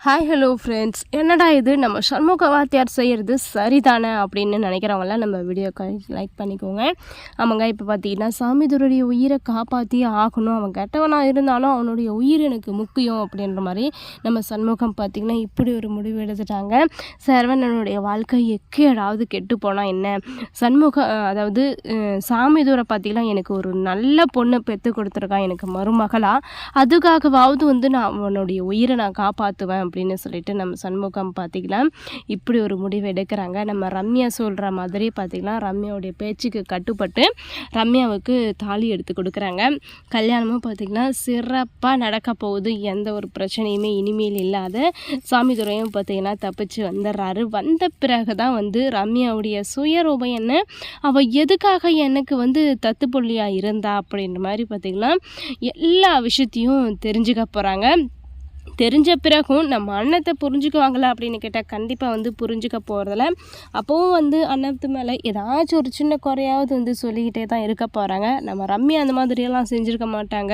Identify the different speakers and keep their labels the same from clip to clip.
Speaker 1: Hi hello friends, என்னடா இது நம்ம சண்முக வாத்தியார் செய்கிறது சரிதானே அப்படின்னு நினைக்கிறவங்களாம் நம்ம வீடியோக்கு லைக் பண்ணிக்கோங்க. ஆமாங்க, இப்போ பார்த்தீங்கன்னா சாமிதுரைய உயிரை காப்பாற்றி ஆகணும், அவன் கெட்டவனாக இருந்தாலும் அவனுடைய உயிர் எனக்கு முக்கியம் அப்படின்ற மாதிரி நம்ம சண்முகம் பார்த்திங்கன்னா இப்படி ஒரு முடிவு எடுத்துட்டாங்க. சரவணனுடைய வாழ்க்கை எக்கேடாவது கெட்டு போனால் என்ன, அதாவது சாமிதுரை பார்த்திங்கன்னா எனக்கு ஒரு நல்ல பொண்ணை பெற்று கொடுத்துருக்கான் எனக்கு மருமகளாக, அதுக்காகவாவது நான் அவனுடைய உயிரை நான் காப்பாற்றுவேன் அப்படின்னு சொல்லிட்டு நம்ம சண்முகம் பார்த்திக்கலாம் இப்படி ஒரு முடிவு எடுக்கிறாங்க. நம்ம ரம்யா சொல்கிற மாதிரி பார்த்திங்கன்னா ரம்யாவுடைய பேச்சுக்கு கட்டுப்பட்டு ரம்யாவுக்கு தாலி எடுத்து கொடுக்குறாங்க. கல்யாணமும் பார்த்திங்கன்னா சிறப்பாக நடக்க போகுது, எந்த ஒரு பிரச்சனையுமே இனிமேல் இல்லாத. சாமிதுரையும் பார்த்திங்கன்னா தப்பிச்சு வந்துடுறாரு. வந்த பிறகு தான் ரம்யாவுடைய சுயரூபம் என்ன, அவள் எதுக்காக எனக்கு தத்துப்பொல்லியாக இருந்தா அப்படின்ற மாதிரி பார்த்திங்கன்னா எல்லா விஷயத்தையும் தெரிஞ்சுக்க போகிறாங்க. தெரிஞ்ச பிறகும் நம்ம அண்ணத்தை புரிஞ்சுக்குவாங்களா அப்படின்னு கேட்டால் கண்டிப்பாக புரிஞ்சுக்க போகிறதில்ல. அப்போவும் அண்ணத்து மேலே ஏதாச்சும் ஒரு சின்ன குறையாவது சொல்லிக்கிட்டே தான் இருக்க போகிறாங்க. நம்ம ரம்யா அந்த மாதிரியெல்லாம் செஞ்சுருக்க மாட்டாங்க,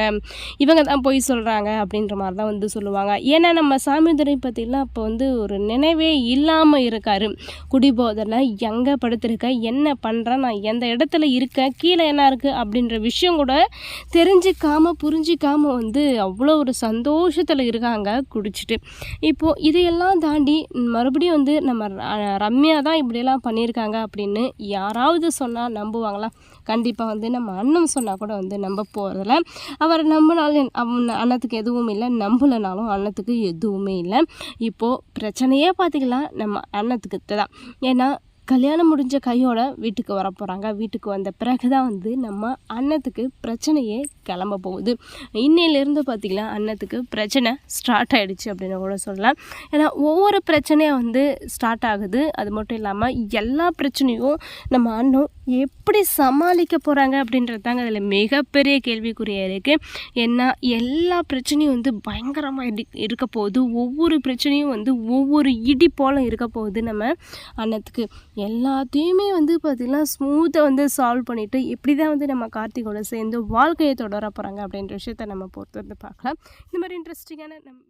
Speaker 1: இவங்க தான் போய் சொல்கிறாங்க அப்படின்ற மாதிரி தான் சொல்லுவாங்க. ஏன்னா நம்ம சாமிதுரை பற்றிலாம் இப்போ ஒரு நினைவே இல்லாமல் இருக்கார். குடிபோதையில் எங்கே படுத்திருக்க, என்ன பண்ணுறேன், நான் எந்த இடத்துல இருக்கேன், கீழே என்ன இருக்குது அப்படின்ற விஷயம் கூட தெரிஞ்சிக்காமல் புரிஞ்சிக்காமல் அவ்வளோ ஒரு சந்தோஷத்தில் இருக்காங்க குடிச்சிட்டு. இப்போது இதையெல்லாம் தாண்டி மறுபடியும் நம்ம ரம்யா தான் இப்படியெல்லாம் பண்ணியிருக்காங்க அப்படின்னு யாராவது சொன்னால் நம்புவாங்களா? கண்டிப்பாக நம்ம அண்ணன் சொன்னால் கூட நம்ப போகிறதில்ல. அவர் நம்பினாலும் அண்ணத்துக்கு எதுவும் இல்லை, நம்பலைனாலும் அண்ணத்துக்கு எதுவுமே இல்லை. இப்போது பிரச்சனையே பார்த்திங்கன்னா நம்ம அண்ணத்துக்கு தான். ஏன்னா கல்யாணம் முடிஞ்ச கையோட வீட்டுக்கு வர போகிறாங்க. வீட்டுக்கு வந்த பிறகு தான் நம்ம அண்ணத்துக்கு பிரச்சனையே கிளம்ப போகுது. இன்னையிலேருந்து பார்த்திங்கன்னா அண்ணத்துக்கு பிரச்சனை ஸ்டார்ட் ஆகிடுச்சு அப்படின்னு கூட சொல்லலாம். ஏன்னா ஒவ்வொரு பிரச்சனையாக ஸ்டார்ட் ஆகுது. அது மட்டும் இல்லாமல் எல்லா பிரச்சனையும் நம்ம அண்ணன் எப்படி சமாளிக்க போகிறாங்க அப்படின்றது தாங்க அதில் மிகப்பெரிய கேள்விக்குறியாக இருக்குது. ஏன்னா எல்லா பிரச்சனையும் பயங்கரமாக இருக்க போகுது. ஒவ்வொரு பிரச்சனையும் ஒவ்வொரு இடி போல் இருக்க போகுது. நம்ம அண்ணத்துக்கு எல்லாத்தையுமே பார்த்திங்கன்னா ஸ்மூத்தாக சால்வ் பண்ணிவிட்டு எப்படி தான் நம்ம கார்த்திகோட சேர்ந்து வாழ்க்கையை தொடர போகிறாங்க அப்படின்ற விஷயத்த நம்ம பொறுத்து பார்க்கலாம். இந்த மாதிரி இன்ட்ரெஸ்டிங்கான நம்ம